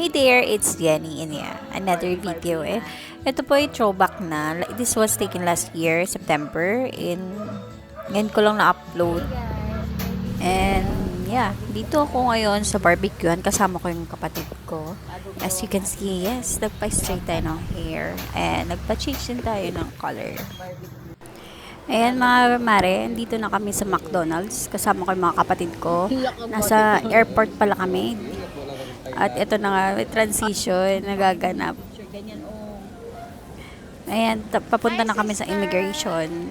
Hey there, it's Jenny and yeah, another video Ito po ay throwback na. This was taken last year, September. Ngayon ko lang na-upload. And yeah, dito ako ngayon sa barbecuean. Kasama ko yung kapatid ko. As you can see, yes, nagpa-straight tayo ng hair. And nagpa-change din tayo ng color. Ayan mga mare, dito na kami sa McDonald's. Kasama ko yung mga kapatid ko. Nasa airport pala kami. At ito na nga, may transition, nagaganap. Ayan, papunta na kami sa immigration.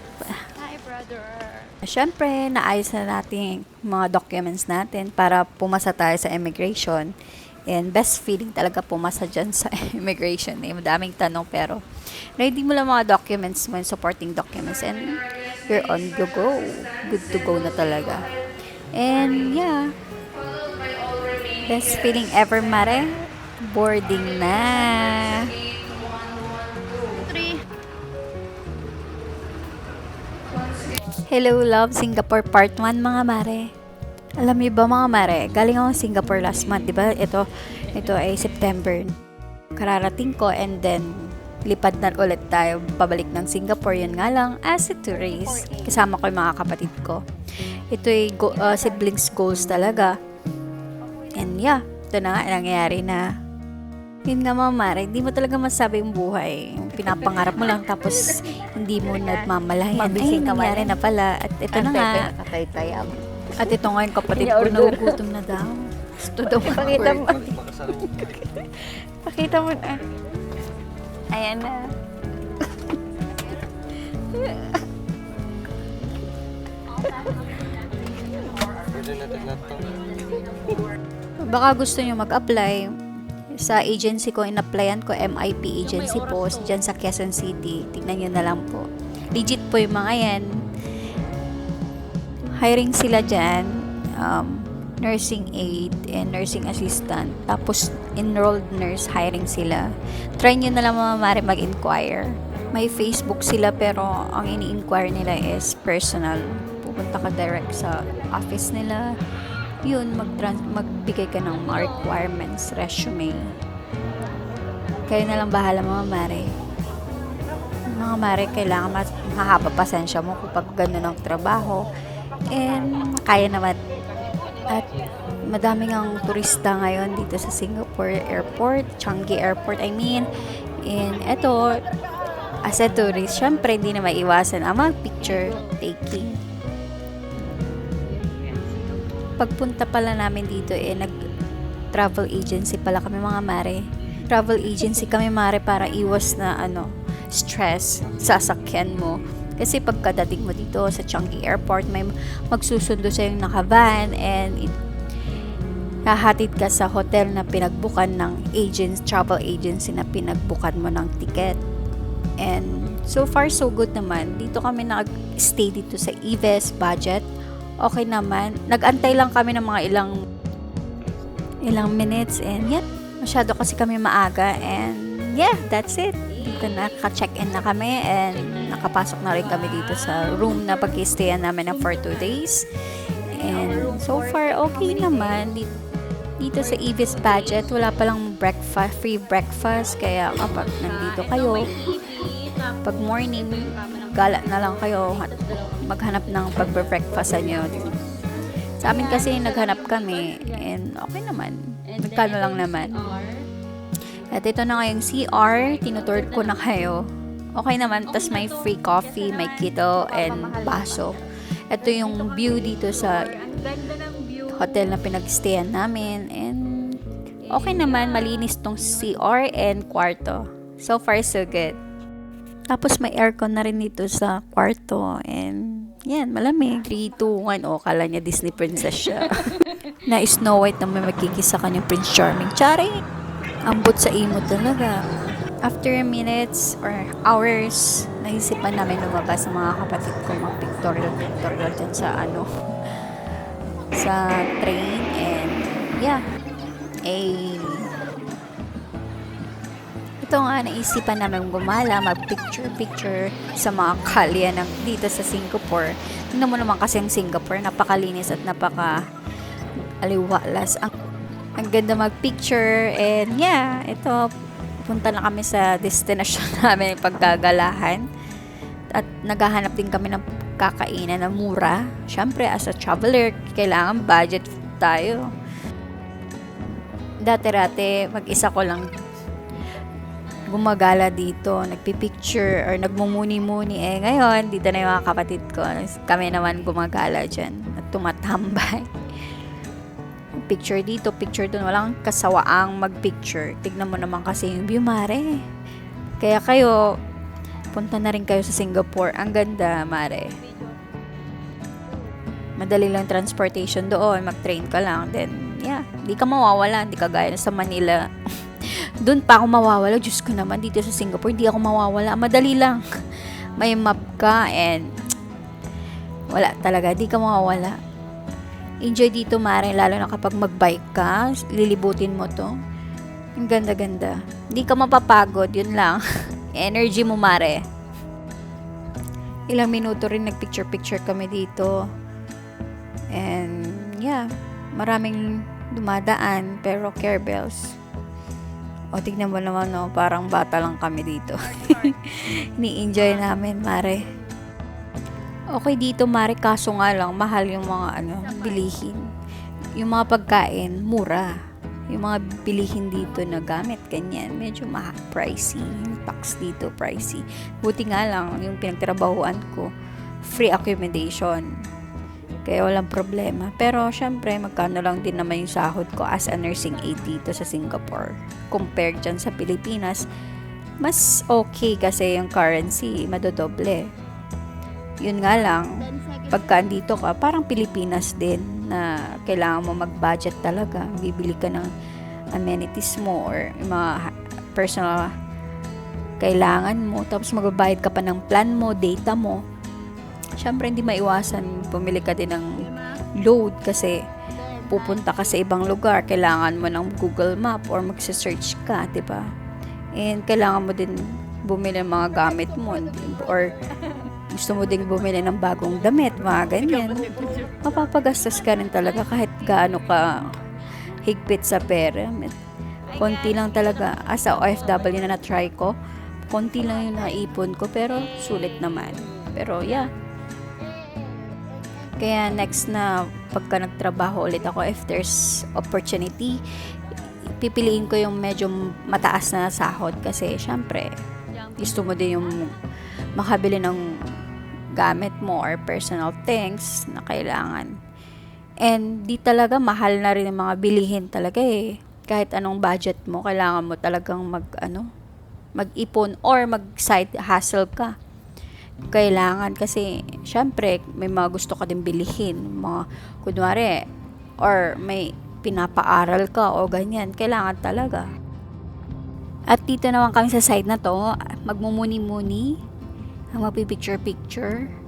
Hi, brother. Siyempre, naayos na natin mga documents natin para pumasa tayo sa immigration. And best feeling talaga pumasa dyan sa immigration. Madaming tanong pero ready mo lang mga documents mo, supporting documents. And you're on the go. Good to go na talaga. And yeah, best feeling ever, mare. Boarding na. 3. Hello, love, Singapore part 1, mga mare. Alam niyo ba, mga mare, galing ako sa Singapore last month, di ba? Ito ay September. Kararating ko and then lipad na ulit tayo pabalik ng Singapore. Yun nga lang, as a tourist. Kasama ko yung mga kapatid ko. Ito ay siblings goals talaga. And yeah, ito na nga, nangyayari na. Yun nga, mga mare, hindi mo talaga masabi yung buhay. Pinapangarap mo lang tapos hindi mo nagmamalayan. Ay, nangyari na pala. At ito na nga. At ito nga yung kapatid ko, nagugutom na daw. Gusto daw Pakita mo. Pakita mo na. Ayan na. Baka gusto nyo mag-apply sa agency ko, in-applyan ko, MIP agency po, dyan sa Quezon City. Tignan nyo na lang po. Legit po yung mga yan. Hiring sila dyan, nursing aide and nursing assistant. Tapos, enrolled nurse, hiring sila. Try nyo na lang mga mare mag-inquire. May Facebook sila pero ang ini-inquire nila is personal. Pupunta ka direct sa office nila. Yun, magbigay ka ng mga requirements, resume. Kayo na lang bahala, mga mare. Mga mare, kailangan mahaba pasensya mo kapag gano'n ang trabaho. And kaya naman. At madaming ang turista ngayon dito sa Singapore Airport, Changi Airport, I mean. And eto, as a tourist, syempre hindi na maiwasan ang mga picture taking. Pagpunta pala namin dito, nag-travel agency pala kami, mga mare. Travel agency kami, mare, para iwas na stress sa sasakyan mo. Kasi pagkadating mo dito sa Changi Airport, may magsusundo sa yung naka-van and hahatid ka sa hotel na pinagbukan ng travel agency na pinagbukan mo ng ticket. And so far, so good naman. Dito kami nag-stay dito sa Eves budget. Okay naman. Nag-antay lang kami ng mga ilang minutes and yep, masyado kasi kami maaga and yeah, that's it. Dito naka-check-in na kami and nakapasok na rin kami dito sa room na pag-stayan namin for 2 days. And so far, okay naman. Dito sa Eves budget, wala palang free breakfast. Kaya kapag nandito kayo, pag morning, gala na lang kayo maghanap ng pagbe-breakfastan nyo. Sa amin kasi naghanap kami and okay naman. Nagkano lang naman. At ito na nga yung CR, tinutur ko na kayo. Okay naman, tas may free coffee, may keto and baso. Ito yung view dito sa hotel na pinag-stayan namin and okay naman, malinis tong CR and kwarto. So far so good. Tapos may aircon na rin dito sa kwarto and yan, malamig. 3, 2, 1. O, kala niya Disney princess siya. Na Snow White na may magkikis sa kanyang Prince Charming. Chari! Ambot sa imo talaga. After minutes or hours, naisipan namin lumabas ng mga kapatid ko mag-pictorial dyan sa sa train and yeah. Ito nga, naisipan namin gumala, mag-picture sa mga kalye dito sa Singapore. Tingnan mo naman kasi ang Singapore, napakalinis at napaka-aliwalas. Ang Ang ganda mag-picture. And yeah, ito, punta na kami sa destination namin, paggagalahan. At naghahanap din kami ng kakainan na mura. Siyempre, as a traveler, kailangan budget tayo. Dati-rati, mag-isa ko lang gumagala dito, nagpipicture or nagmumuni-muni. Ngayon, dito na yung mga kapatid ko. Kami naman gumagala dyan at tumatambay. Picture dito, picture doon. Walang kasawaang mag-picture. Tignan mo naman kasi yung view, mare. Kaya kayo, punta na rin kayo sa Singapore. Ang ganda, mare. Madali lang transportation doon. Mag-train ka lang. Then, yeah, di ka mawawala. Di ka gaya sa Manila. Doon pa ako mawawala. Diyos ko naman, dito sa Singapore, di ako mawawala. Madali lang. May map ka and wala talaga. Di ka mawawala. Enjoy dito, mare. Lalo na kapag mag-bike ka, lilibutin mo to. Ang ganda-ganda. Di ka mapapagod. Yun lang. Energy mo, mare. Ilang minuto rin nagpicture-picture kami dito. And yeah, maraming dumadaan pero care bells. O tignan mo naman, no, parang bata lang kami dito. Ni-enjoy namin, mare. Okay dito, mare, kaso nga lang mahal yung mga bilihin. Yung mga pagkain mura. Yung mga bilihin dito na gamit ganyan, medyo pricey. Yung tax dito pricey. Buti nga lang yung pinagtrabahuan ko, free accommodation. Kaya walang problema. Pero, syempre, magkano lang din naman yung sahod ko as a nursing aide dito sa Singapore. Compared dyan sa Pilipinas, mas okay kasi yung currency, madodoble. Yun nga lang, pagka andito ka, parang Pilipinas din na kailangan mo mag-budget talaga. Bibili ka ng amenities mo or yung mga personal kailangan mo. Tapos magbabayad ka pa ng plan mo, data mo. Siyempre, hindi maiwasan, bumili ka din ng load kasi pupunta ka sa ibang lugar, kailangan mo ng Google Map or magse-search ka, diba? And kailangan mo din bumili ng mga gamit mo or gusto mo din bumili ng bagong damit, mga ganyan. Mapapagastos ka rin talaga kahit gaano ka higpit sa pera. Konti lang talaga. As a OFW na na-try ko, konti lang yung naipon ko, pero sulit naman. Pero yeah. Kaya next na pagka nagtrabaho ulit ako, if there's opportunity, pipiliin ko yung medyo mataas na sahod kasi syempre gusto mo din yung makabili ng gamit mo or personal things na kailangan. And di talaga mahal na rin yung mga bilihin talaga eh. Kahit anong budget mo, kailangan mo talagang mag-ipon or mag-side hustle ka. Kailangan kasi syempre may mga gusto ka din bilihin, mga kunwari or may pinapaaral ka o ganyan, kailangan talaga. At dito naman kami sa side na to, magmumuni-muni, magpipicture-picture.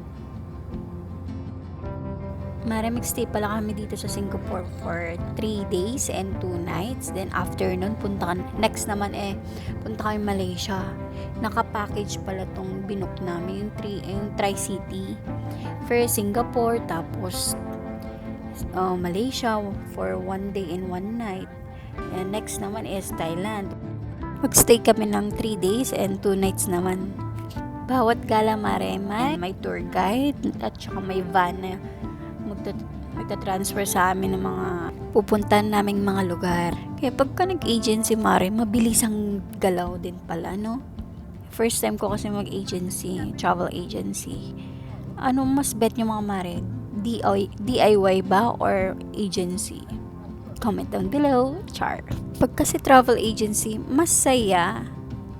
Magstay pala kami dito sa Singapore for 3 days and 2 nights. Then after nun, next naman punta kami Malaysia. Naka-package pala tong binook namin, yung Tri-City. First Singapore, tapos Malaysia for 1 day and 1 night. And next naman is Thailand. Magstay kami ng 3 days and 2 nights naman. Bawat gala, mare, may tour guide at saka may van na magta-transfer sa amin ng mga pupuntahan naming mga lugar. Kaya pagka nag-agency, mare, mabilis ang galaw din pala, no? First time ko kasi mag-agency, travel agency. Ano mas bet nyo mga mare? DIY ba or agency? Comment down below. Char. Pag kasi travel agency, masaya,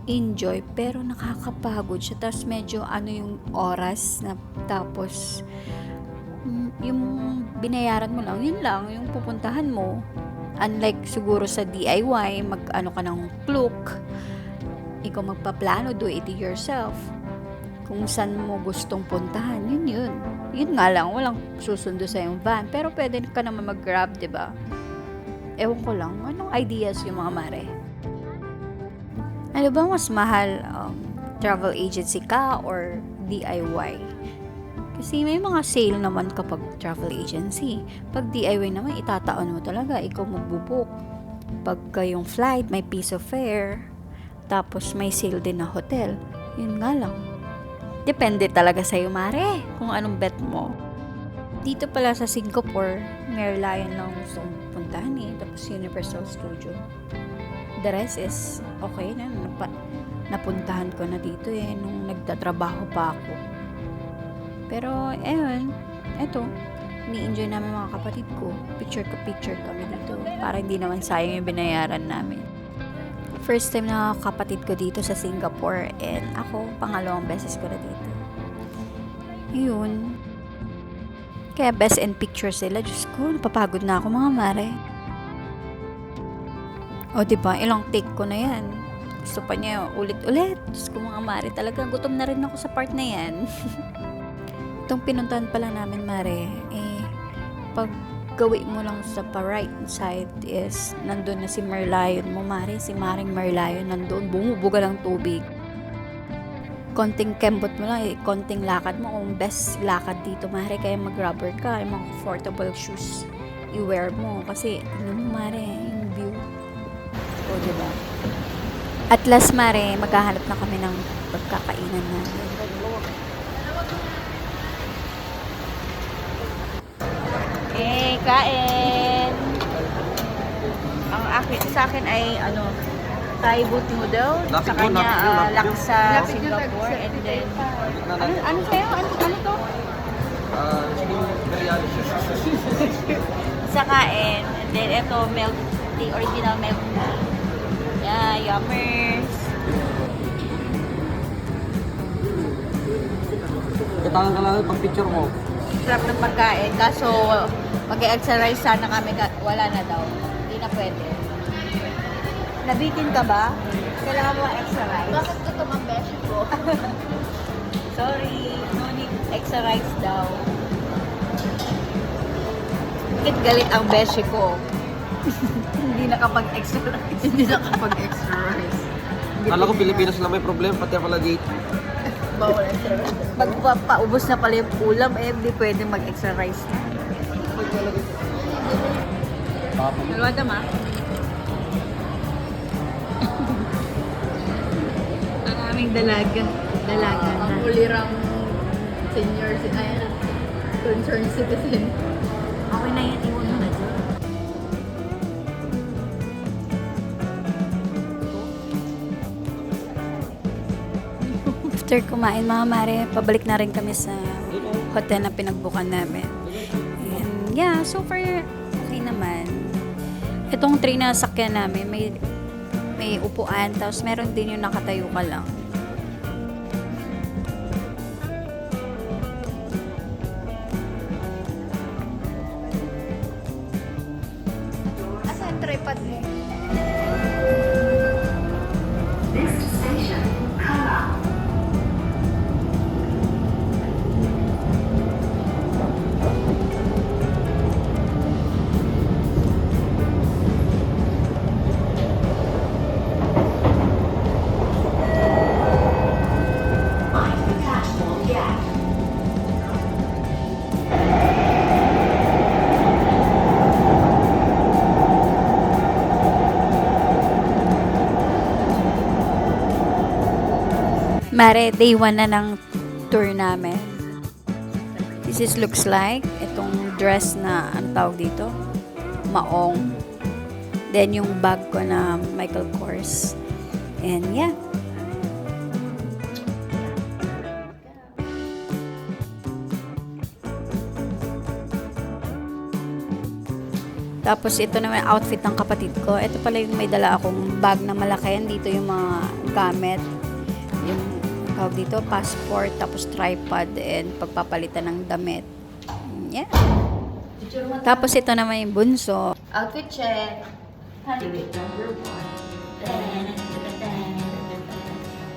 enjoy, pero nakakapagod siya. Tapos medyo yung oras na tapos yung binayaran mo lang, yun lang, yung pupuntahan mo. Unlike siguro sa DIY, ka ng Klook, ikaw magpaplano, do it yourself. Kung saan mo gustong puntahan, yun. Yun nga lang, walang susundo sa yung van. Pero pwede ka naman mag-grab, diba? Ewan ko lang, anong ideas yung mga mare? Ano ba mas mahal, travel agency ka or DIY? Kasi may mga sale naman kapag travel agency. Pag DIY naman, itataon mo talaga. Ikaw magbubook. Pagka yung flight, may piece of fare. Tapos may sale din na hotel. Yun nga lang. Depende talaga sa'yo, Mare, kung anong bet mo. Dito pala sa Singapore, Merlion lang gusto kong puntahan eh. Tapos Universal Studio. The rest is okay na. Napuntahan ko na dito eh, nung nagtatrabaho pa ako. Pero, eto, ni-enjoy namin mga kapatid ko. Picture kami dito. Para hindi naman sayang yung binayaran namin. First time na kapatid ko dito sa Singapore and ako, pangalawang beses ko na dito. Yun. Kaya best in picture sila. Diyos ko, napapagod na ako mga mare. O diba, ilang take ko na yan. Gusto pa niya ulit-ulit. Diyos ko mga mare, talaga gutom na rin ako sa part na yan. Itong pinuntahan pala namin mare, pag gawi mo lang sa pa-right side is nandun na si Merlion mo mare, si Maring Merlion nandun, bumubuga lang tubig. Konting kembot mo lang, konting lakad mo, kung best lakad dito mare, kaya mag-rubber ka, yung mga comfortable shoes i-wear mo, kasi tingnan mo mare, yung view. O diba? At last mare, maghahanap na kami ng pagkakainan namin. Kain! Sa akin ay Thai boot noodle, sa kanya laksa Singapore, and then ano sa'yo? Ano to? Chicken biryani. Sa kain, and then ito milk tea, original milk tea. Yeah, yummers. Katangan ka lang pag picture mo. Sarap ng pagkain, kaso mag-exercise sana kami, wala na daw. Hindi na pwede. Nabitin ka ba? Kailangan mo exercise. Bakit ko ito mang beshi ko? Sorry, no need exercise daw. Bakit galit ang beshi ko? Hindi nakapag-exercise. Hindi nakapag-exercise. Kala ko Pilipinas lang may problema, pati pala dito. Bawal exercise. Pag paubos na pala yung ulam, hindi pwede mag-exercise na. Dalawa dama. Ang aming dalaga Ang na. ulirang senior concerned citizen. Okay na yan, iwan mo na dyan. After kumain mga mare, pabalik na rin kami sa hotel na pinagbukan namin. And yeah, so far okay naman. Itong train na sakyan namin, may upuan, tapos meron din yung nakatayo ka lang. Asa yung tripod mo? Mare, day 1 na ng tour namin. This looks like itong dress na, ang tawag dito? Maong. Then yung bag ko na Michael Kors. And yeah. Tapos ito naman outfit ng kapatid ko. Ito pala yung may dala akong bag na malaki. Dito yung mga gamit. Yung tawag dito, passport, tapos tripod, and pagpapalitan ng damit. Yeah. Tapos ito naman yung bunso. Outfit check. Outfit number 1.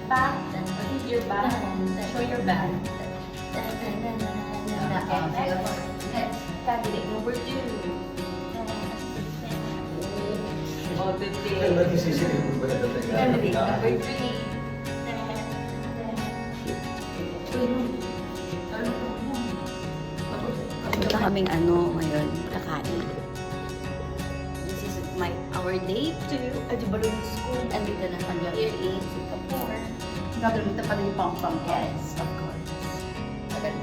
Back. What is your bag? Show your bag. Next. Candidate number 2. Candidate number 3. Punta kaming ngayon, kakain. This is our our day 2 at the balloon school. Andito na kanya here in Singapore. Gagamitan pa rin yung pang-pang. Yes, of course. Agad.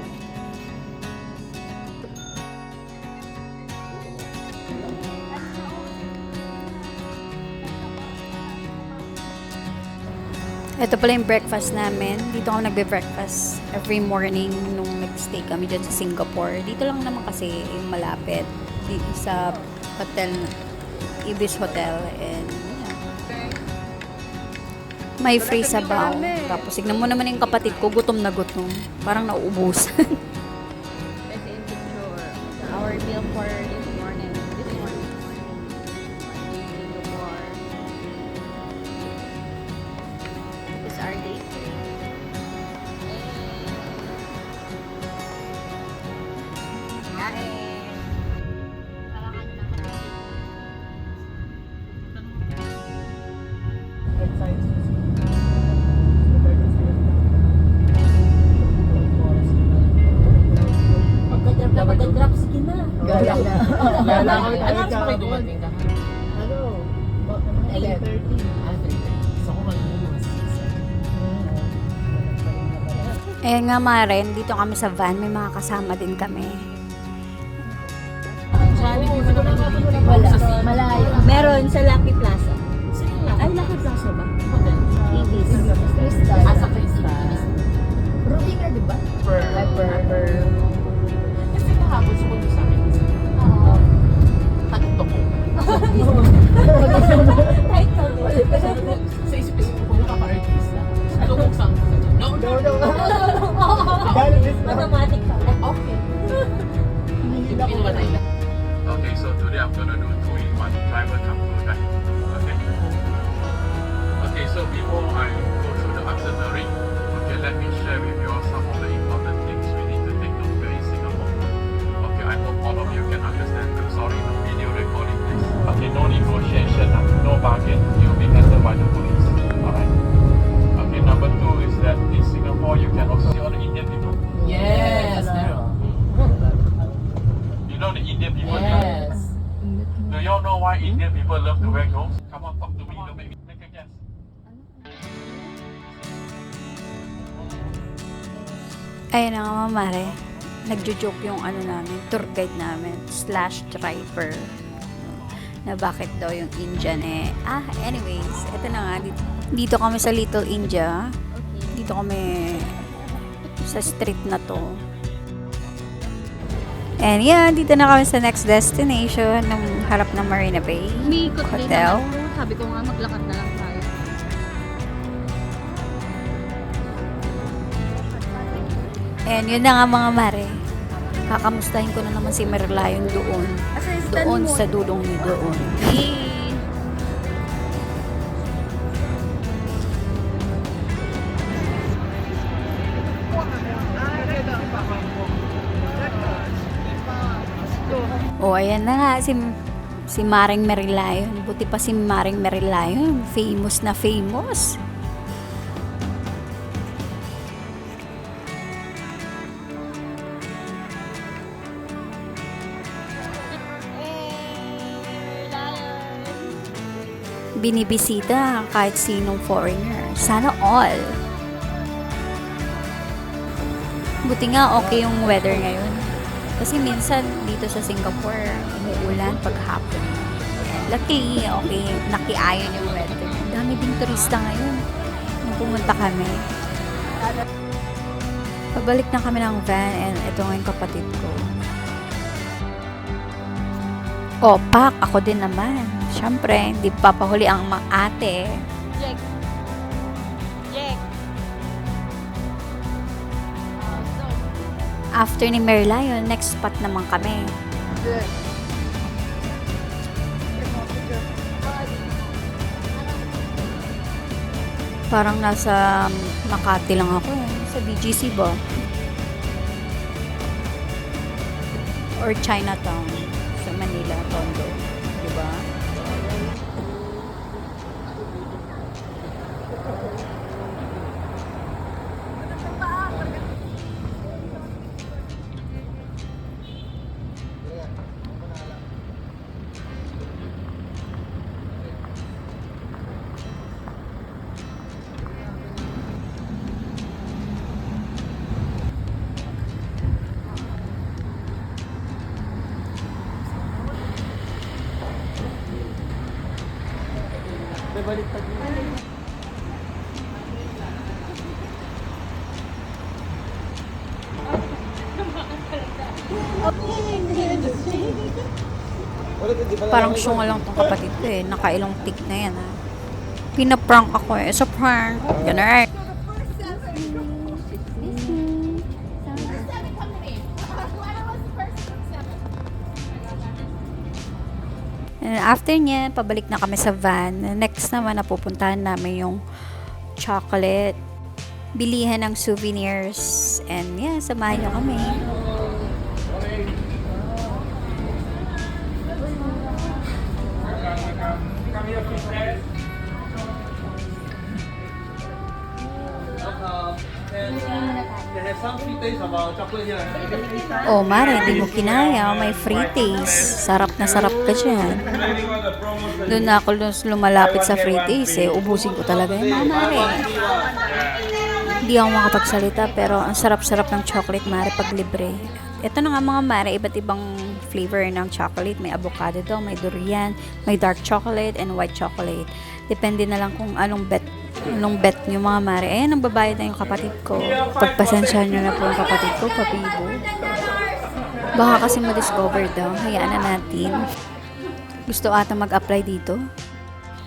Ito pala yung breakfast namin. Dito ako nagbe-breakfast every morning nung nag-stay kami dyan sa Singapore. Dito lang naman kasi yung malapit. Dito sa hotel, Ibis Hotel. And may free sabaw. Tapos tignan mo naman yung kapatid ko, gutom na gutom. Parang nauubusan. Kasi in picture, our meal for this morning. This morning. Singapore. This is our day 3. Pagka-drop, sige na. Ano oras pa kayo dumating ka? Ano? 8:30. Gusto ko mag-iwas. Ayan nga Maren, dito kami sa van. May mga kasama din kami. Wala. Malayo. Meron sa Lucky Plaza. Ay, Lucky Plaza ba? Ibis. Crystal. Sa Crystal. Ruby ka, di ba? Per. Kasi kahapon sumunod sa akin. Takto ko. Sa isip-isip ko nakaka-artista. Lumuksan ko. No. Automatic ka. Okay. Pinatay na. Okay, so today I'm gonna do 2-in-1 driver come to that. Okay. Okay, so before I go through the itinerary, okay, let me share with you all some of the important things we need to take note here in Singapore. Okay, I hope all of you can understand. I'm sorry, no video recording this. Okay, no negotiation, no bargain. You'll be handled by the police. Alright. Okay, number 2 is that in Singapore you can also see all the Indian people. Yes. You know the Indian people. Yes. Do y'all know why Indian people love to wear gloves? Come on, talk to me. Don't make a guess. Ayun na nga mga Mare. Nagjo-joke yung ano namin, tour guide namin, / driver. Na bakit daw yung Indian anyways, ito na nga, dito kami sa Little India. Dito kami sa street na to. And yeah, dito na kami sa next destination ng harap ng Marina Bay Umiikot din Hotel. ako. Sabi ko nga, maglakad na lang tayo. And yun na nga mga Mare. Kakamustahin ko na naman si Merlion doon. Doon sa dulong niyo doon. O, ayan na nga, si Maring Merilayon. Buti pa si Maring Merilayon. Famous na famous. Binibisita kahit sinong foreigner. Sana all. Buti nga okay yung weather ngayon. Kasi minsan dito sa Singapore, umuulan pag hapon. Luckily, okay, nakiayon yung weather. Dami ding turista ngayon. Nung pumunta kami. Pabalik na kami ng van and ito nga yung kapatid ko. O, pak, ako din naman. Siyempre, hindi papahuli ang mga ate. Jack. After ni Merlion, next spot naman kami. Parang nasa Makati lang ako sa BGC ba? Or Chinatown sa Manila, Tondo. Diba? Parang syunga lang tong kapatid ko eh. Nakailong tik na yan ha. Pinaprank ako eh. Sa prank. Ganun. And after niya, pabalik na kami sa van. Next naman, napupuntahan namin yung chocolate. Bilihan ng souvenirs. And yeah, samahan niyo kami. Oh, Mare, di mo kinaya. May free taste. Sarap na sarap ka dyan. Doon na ako lumalapit sa free taste eh. Ubusin ko talaga yung mga Mare. Hindi ako makapagsalita pero ang sarap-sarap ng chocolate, Mare, pag libre. Ito na nga mga Mare, iba't ibang flavor ng chocolate. May avocado daw, may durian, may dark chocolate, and white chocolate. Depende na lang kung anong bet nyo mga Mare. Ayan, ang babayad na yung kapatid ko. Pagpasensyahan nyo na po yung kapatid ko, papibo. Baka kasi ma-discover daw. Hayaan na natin. Gusto ata mag-apply dito.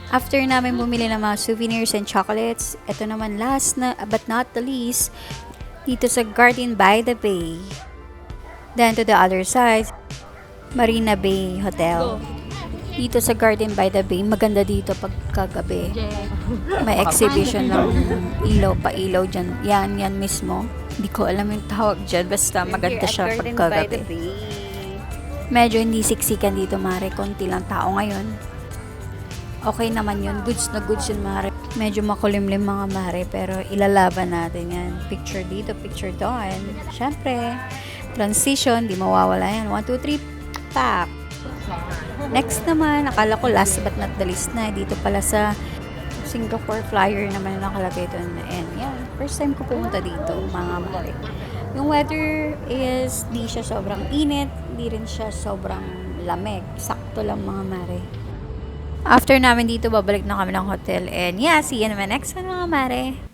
After namin bumili ng mga souvenirs and chocolates, ito naman last na, but not the least, dito sa Garden by the Bay. Then to the other side, Marina Bay Hotel. Dito sa Garden by the Bay, maganda dito pagkagabi. May exhibition ng ilaw pa ilaw dyan. Yan mismo. Hindi ko alam yung tawag dyan. Basta maganda siya pagkagabi. Medyo hindi siksikan dito, Mare. Konti lang tao ngayon. Okay naman yun. Goods na goods yun, Mare. Medyo makulimlim mga Mare, pero ilalaban natin yan. Picture dito, picture doon. Siyempre, transition, di mawawala yan. 1, 2, 3, tap! Next naman, akala ko last but not the least na. Dito pala sa Singapore Flyer naman nakalagay doon. And yeah, first time ko pumunta dito, mga Mare. Yung weather is, di siya sobrang init, di rin siya sobrang lamig. Sakto lang mga Mare. After namin dito, babalik na kami ng hotel. And yeah, see you naman next time mga Mare.